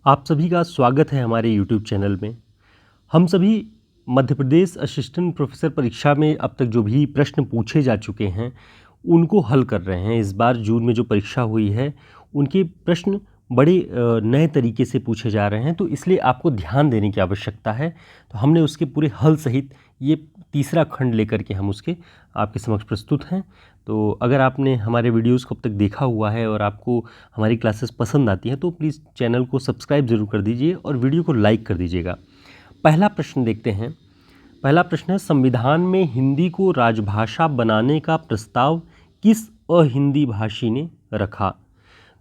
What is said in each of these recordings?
आप सभी का स्वागत है हमारे यूट्यूब चैनल में। हम सभी मध्य प्रदेश असिस्टेंट प्रोफेसर परीक्षा में अब तक जो भी प्रश्न पूछे जा चुके हैं उनको हल कर रहे हैं। इस बार जून में जो परीक्षा हुई है उनके प्रश्न बड़े नए तरीके से पूछे जा रहे हैं, तो इसलिए आपको ध्यान देने की आवश्यकता है। तो हमने उसके पूरे हल सहित ये तीसरा खंड लेकर के हम उसके आपके समक्ष प्रस्तुत हैं। तो अगर आपने हमारे वीडियोस को अब तक देखा हुआ है और आपको हमारी क्लासेस पसंद आती हैं तो प्लीज़ चैनल को सब्सक्राइब ज़रूर कर दीजिए और वीडियो को लाइक कर दीजिएगा। पहला प्रश्न देखते हैं। पहला प्रश्न है, संविधान में हिंदी को राजभाषा बनाने का प्रस्ताव किस अहिंदी भाषी ने रखा?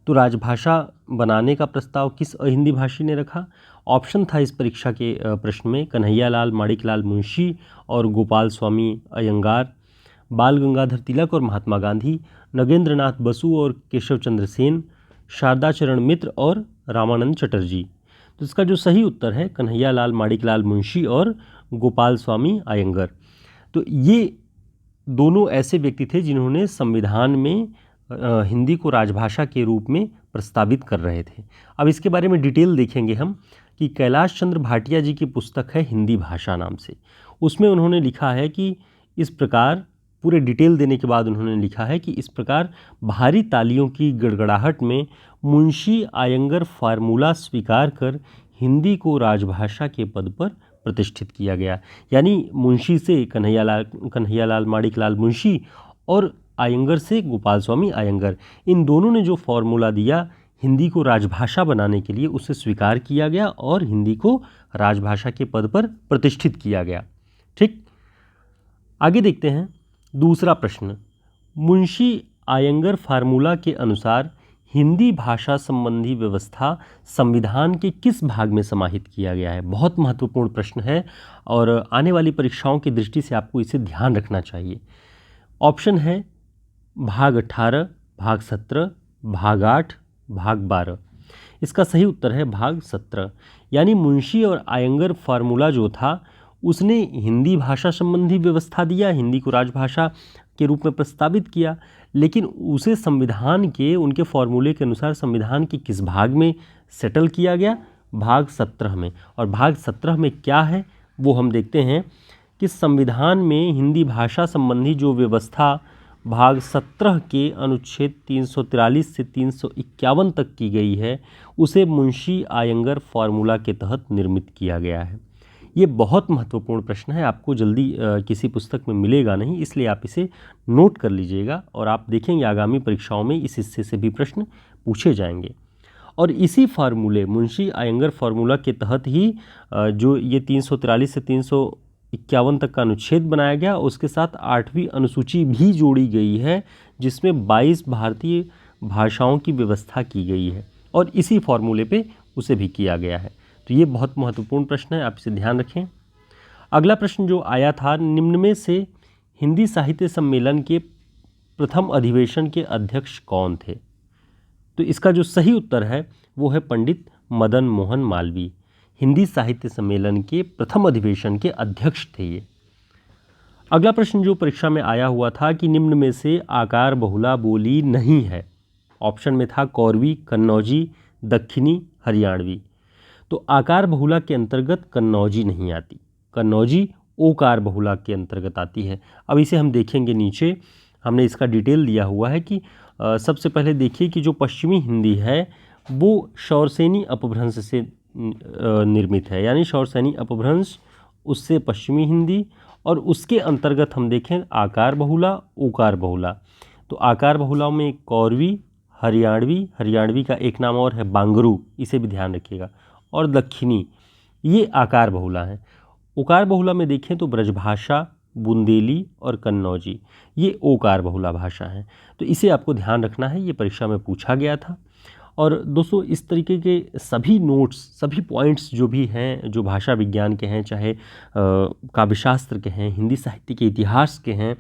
तो राजभाषा बनाने का प्रस्ताव किस अहिंदी भाषी ने रखा? ऑप्शन था इस परीक्षा के प्रश्न में कन्हैयालाल माणिकलाल मुंशी और गोपाल स्वामी अयंगार, बाल गंगाधर तिलक और महात्मा गांधी, नगेंद्रनाथ बसु और केशव चंद्र सेन, शारदाचरण मित्र और रामानंद चटर्जी। तो इसका जो सही उत्तर है कन्हैयालाल माणिकलाल मुंशी और गोपाल स्वामी अयंगर। तो ये दोनों ऐसे व्यक्ति थे जिन्होंने संविधान में हिंदी को राजभाषा के रूप में प्रस्तावित कर रहे थे। अब इसके बारे में डिटेल देखेंगे हम कि कैलाश चंद्र भाटिया जी की पुस्तक है हिंदी भाषा नाम से। उसमें उन्होंने लिखा है कि इस प्रकार, पूरे डिटेल देने के बाद उन्होंने लिखा है कि इस प्रकार भारी तालियों की गड़गड़ाहट में मुंशी आयंगर फार्मूला स्वीकार कर हिंदी को राजभाषा के पद पर प्रतिष्ठित किया गया। यानी मुंशी से कन्हैयालाल माणिकलाल मुंशी और आयंगर से गोपाल स्वामी अयंगर, इन दोनों ने जो फॉर्मूला दिया हिंदी को राजभाषा बनाने के लिए उसे स्वीकार किया गया और हिंदी को राजभाषा के पद पर प्रतिष्ठित किया गया। ठीक, आगे देखते हैं दूसरा प्रश्न। मुंशी आयंगर फार्मूला के अनुसार हिंदी भाषा संबंधी व्यवस्था संविधान के किस भाग में समाहित किया गया है? बहुत महत्वपूर्ण प्रश्न है और आने वाली परीक्षाओं की दृष्टि से आपको इसे ध्यान रखना चाहिए। ऑप्शन है भाग 18, भाग 17, भाग 8, भाग 12। इसका सही उत्तर है भाग 17। यानी मुंशी और आयंगर फार्मूला जो था उसने हिंदी भाषा संबंधी व्यवस्था दिया, हिंदी को राजभाषा के रूप में प्रस्तावित किया, लेकिन उसे संविधान के उनके फॉर्मूले के अनुसार संविधान के किस भाग में सेटल किया गया? भाग 17 में। और भाग 17 में क्या है वो हम देखते हैं कि संविधान में हिंदी भाषा संबंधी जो व्यवस्था भाग 17 के अनुच्छेद 343 से 351 तक की गई है उसे मुंशी आयंगर फार्मूला के तहत निर्मित किया गया है। ये बहुत महत्वपूर्ण प्रश्न है, आपको जल्दी किसी पुस्तक में मिलेगा नहीं, इसलिए आप इसे नोट कर लीजिएगा और आप देखेंगे आगामी परीक्षाओं में इस हिस्से से भी प्रश्न पूछे जाएंगे। और इसी फार्मूले मुंशी आयंगर फार्मूला के तहत ही जो ये 343 से 351 तक का अनुच्छेद बनाया गया, उसके साथ 8वीं अनुसूची भी जोड़ी गई है जिसमें 22 भारतीय भाषाओं की व्यवस्था की गई है और इसी फार्मूले पे उसे भी किया गया है। तो ये बहुत महत्वपूर्ण प्रश्न है, आप इसे ध्यान रखें। अगला प्रश्न जो आया था, निम्न में से हिंदी साहित्य सम्मेलन के प्रथम अधिवेशन के अध्यक्ष कौन थे? तो इसका जो सही उत्तर है वो है पंडित मदन मोहन मालवीय। हिंदी साहित्य सम्मेलन के प्रथम अधिवेशन के अध्यक्ष थे ये। अगला प्रश्न जो परीक्षा में आया हुआ था कि निम्न में से आकार बहुला बोली नहीं है। ऑप्शन में था कौरवी, कन्नौजी, दक्षिणी, हरियाणवी। तो आकार बहुला के अंतर्गत कन्नौजी नहीं आती, कन्नौजी ओकार बहुला के अंतर्गत आती है। अब इसे हम देखेंगे, नीचे हमने इसका डिटेल दिया हुआ है कि सबसे पहले देखिए कि जो पश्चिमी हिंदी है वो शौरसेनी अपभ्रंश से निर्मित है, यानी शौरसेनी अपभ्रंश उससे पश्चिमी हिंदी, और उसके अंतर्गत हम देखें आकार बहुला, ओकार बहुला। तो आकार बहुला में कौरवी, हरियाणवी, हरियाणवी का एक नाम और है बांगरू, इसे भी ध्यान रखिएगा, और दक्षिणी, ये आकार बहुला है। ओकार बहुला में देखें तो ब्रजभाषा, बुंदेली और कन्नौजी, ये ओकार बहुला भाषा है। तो इसे आपको ध्यान रखना है, ये परीक्षा में पूछा गया था। और दोस्तों इस तरीके के सभी नोट्स, सभी पॉइंट्स जो भी हैं, जो भाषा विज्ञान के हैं, चाहे काव्यशास्त्र के हैं, हिंदी साहित्य के इतिहास के हैं,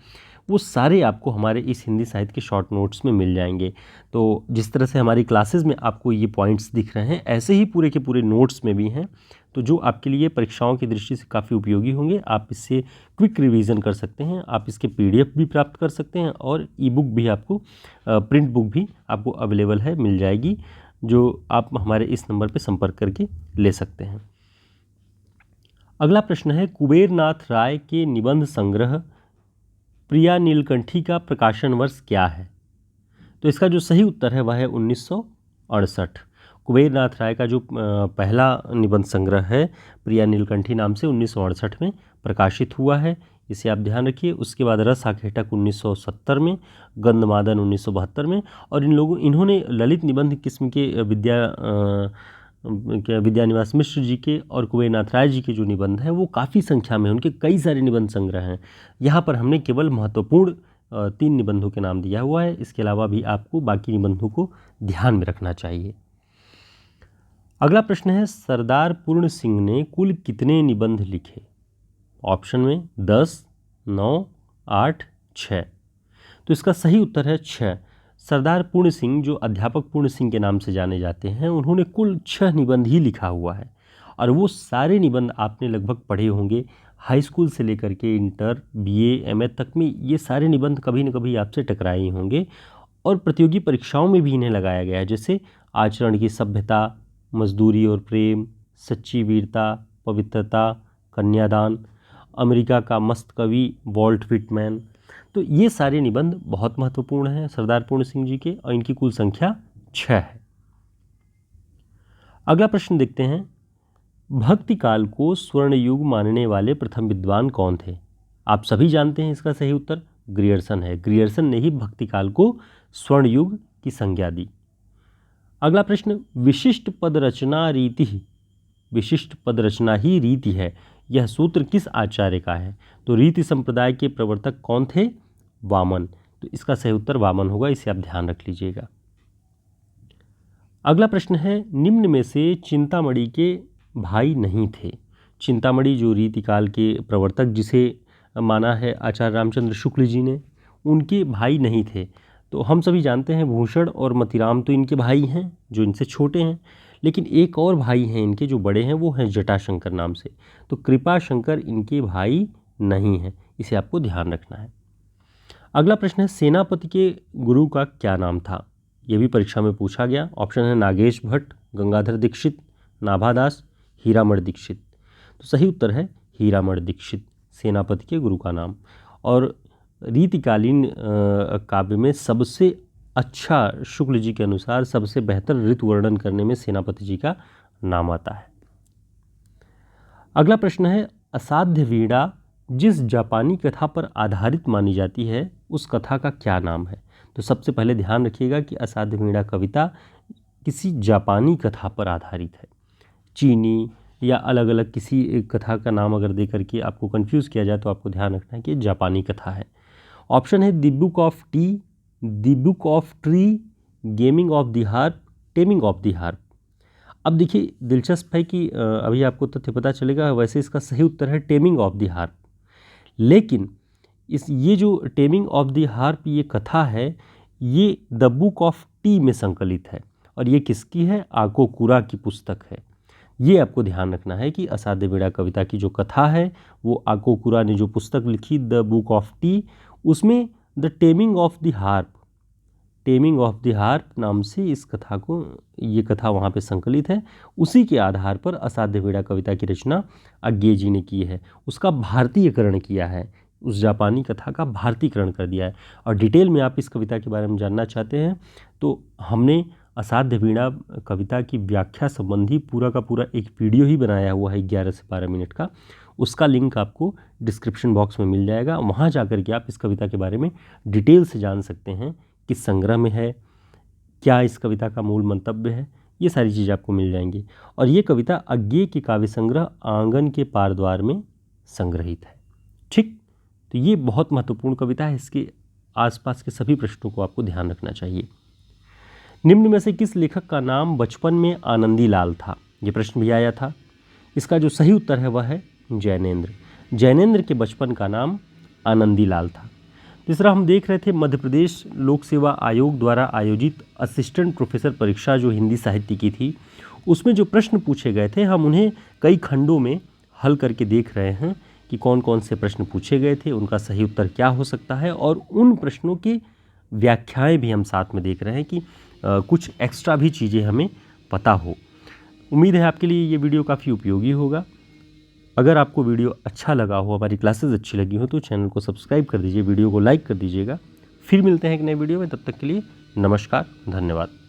वो सारे आपको हमारे इस हिंदी साहित्य के शॉर्ट नोट्स में मिल जाएंगे। तो जिस तरह से हमारी क्लासेस में आपको ये पॉइंट्स दिख रहे हैं, ऐसे ही पूरे के पूरे नोट्स में भी हैं, तो जो आपके लिए परीक्षाओं की दृष्टि से काफ़ी उपयोगी होंगे। आप इससे क्विक रिवीजन कर सकते हैं, आप इसके PDF भी प्राप्त कर सकते हैं और ई बुक भी आपको, प्रिंट बुक भी आपको अवेलेबल है, मिल जाएगी। जो आप हमारे इस नंबर पे संपर्क करके ले सकते हैं। अगला प्रश्न है, कुबेरनाथ राय के निबंध संग्रह प्रिया नीलकंठी का प्रकाशन वर्ष क्या है? तो इसका जो सही उत्तर है वह है 1968। कुबेरनाथ राय का जो पहला निबंध संग्रह है प्रिया नीलकंठी नाम से 1968 में प्रकाशित हुआ है, इसे आप ध्यान रखिए। उसके बाद रस आखेटक 1970 में, गंधमादन 1972 में, और इन्होंने ललित निबंध किस्म के विद्यानिवास मिश्र जी के और कुबेरनाथ राय जी के जो निबंध हैं वो काफ़ी संख्या में, उनके कई सारे निबंध संग्रह हैं। यहाँ पर हमने केवल महत्वपूर्ण 3 निबंधों के नाम दिया हुआ है, इसके अलावा भी आपको बाकी निबंधों को ध्यान में रखना चाहिए। अगला प्रश्न है, सरदार पूर्ण सिंह ने कुल कितने निबंध लिखे? ऑप्शन में 10, 9, 8, 6। तो इसका सही उत्तर है 6। सरदार पूर्ण सिंह, जो अध्यापक पूर्ण सिंह के नाम से जाने जाते हैं, उन्होंने कुल 6 निबंध ही लिखा हुआ है, और वो सारे निबंध आपने लगभग पढ़े होंगे। हाई स्कूल से लेकर के इंटर, बीए, एमए तक में ये सारे निबंध कभी न कभी आपसे टकराए ही होंगे, और प्रतियोगी परीक्षाओं में भी इन्हें लगाया गया है, जैसे आचरण की सभ्यता, मजदूरी और प्रेम, सच्ची वीरता, पवित्रता, कन्यादान, अमेरिका का मस्त कवि वॉल्ट व्हिटमैन। तो ये सारे निबंध बहुत महत्वपूर्ण हैं सरदार पूर्ण सिंह जी के, और इनकी कुल संख्या 6 है। अगला प्रश्न देखते हैं, भक्ति काल को स्वर्ण युग मानने वाले प्रथम विद्वान कौन थे? आप सभी जानते हैं इसका सही उत्तर ग्रियर्सन है। ग्रियर्सन ने ही भक्ति काल को स्वर्ण युग की संज्ञा दी। अगला प्रश्न, विशिष्ट पद रचना रीति, विशिष्ट पद रचना ही रीति है, यह सूत्र किस आचार्य का है? तो रीति संप्रदाय के प्रवर्तक कौन थे? वामन। तो इसका सही उत्तर वामन होगा, इसे आप ध्यान रख लीजिएगा। अगला प्रश्न है, निम्न में से चिंतामणि के भाई नहीं थे। चिंतामणि जो रीतिकाल के प्रवर्तक जिसे माना है आचार्य रामचंद्र शुक्ल जी ने, उनके भाई नहीं थे। तो हम सभी जानते हैं भूषण और मतिराम तो इनके भाई हैं जो इनसे छोटे हैं, लेकिन एक और भाई हैं इनके जो बड़े हैं, वो हैं जटाशंकर नाम से। तो कृपाशंकर इनके भाई नहीं हैं, इसे आपको ध्यान रखना है। अगला प्रश्न है, सेनापति के गुरु का क्या नाम था? यह भी परीक्षा में पूछा गया। ऑप्शन है नागेश भट्ट, गंगाधर दीक्षित, नाभादास, हीरामण दीक्षित। तो सही उत्तर है हीरामण दीक्षित, सेनापति के गुरु का नाम। और रीतिकालीन काव्य में सबसे अच्छा, शुक्ल जी के अनुसार सबसे बेहतर ऋतु वर्णन करने में सेनापति जी का नाम आता है। अगला प्रश्न है, असाध्य वीणा जिस जापानी कथा पर आधारित मानी जाती है उस कथा का क्या नाम है? तो सबसे पहले ध्यान रखिएगा कि असाध्य वीणा कविता किसी जापानी कथा पर आधारित है। चीनी या अलग अलग किसी एक कथा का नाम अगर दे करके आपको कंफ्यूज किया जाए तो आपको ध्यान रखना है कि जापानी कथा है। ऑप्शन है the book of T, the book of tree, gaming of the harp, taming of the harp. अब देखिए दिलचस्प है कि अभी आपको तथ्य पता चलेगा, वैसे इसका सही उत्तर है टेमिंग ऑफ द हार्प। लेकिन ये जो टेमिंग ऑफ द हार्प ये कथा है, ये द बुक ऑफ टी में संकलित है, और ये किसकी है? आकोकुरा की पुस्तक है। ये आपको ध्यान रखना है कि असाध्य वीणा कविता की जो कथा है वो आकोकुरा ने जो पुस्तक लिखी द बुक ऑफ टी, उसमें the taming of the harp, taming of the harp नाम से इस कथा को, ये कथा वहाँ पे संकलित है। उसी के आधार पर असाध्य वीणा कविता की रचना अज्ञे जी ने की है, उसका भारतीयकरण किया है, उस जापानी कथा का भारतीयकरण कर दिया है। और डिटेल में आप इस कविता के बारे में जानना चाहते हैं तो हमने असाध्य वीणा कविता की व्याख्या संबंधी पूरा का पूरा एक वीडियो ही बनाया हुआ है 11 से 12 मिनट का, उसका लिंक आपको डिस्क्रिप्शन बॉक्स में मिल जाएगा। वहाँ जाकर के आप इस कविता के बारे में डिटेल से जान सकते हैं, किस संग्रह में है, क्या इस कविता का मूल मंतव्य है, ये सारी चीज़ आपको मिल जाएंगी। और ये कविता अज्ञे के काव्य संग्रह आंगन के पारद्वार में संग्रहित है। ठीक, तो ये बहुत महत्वपूर्ण कविता है, इसके आसपास के सभी प्रश्नों को आपको ध्यान रखना चाहिए। निम्न में से किस लेखक का नाम बचपन में आनंदी लाल था? ये प्रश्न भी आया था। इसका जो सही उत्तर है वह है जैनेन्द्र। जैनेन्द्र के बचपन का नाम आनंदी लाल था। तीसरा हम देख रहे थे मध्य प्रदेश लोक सेवा आयोग द्वारा आयोजित असिस्टेंट प्रोफेसर परीक्षा जो हिंदी साहित्य की थी, उसमें जो प्रश्न पूछे गए थे हम उन्हें कई खंडों में हल करके देख रहे हैं कि कौन कौन से प्रश्न पूछे गए थे, उनका सही उत्तर क्या हो सकता है, और उन प्रश्नों की व्याख्याएं भी हम साथ में देख रहे हैं कि कुछ एक्स्ट्रा भी चीज़ें हमें पता हो। उम्मीद है आपके लिए ये वीडियो काफ़ी उपयोगी होगा। अगर आपको वीडियो अच्छा लगा हो, हमारी क्लासेस अच्छी लगी हो, तो चैनल को सब्सक्राइब कर दीजिए, वीडियो को लाइक कर दीजिएगा। फिर मिलते हैं एक नए वीडियो में, तब तक के लिए नमस्कार, धन्यवाद।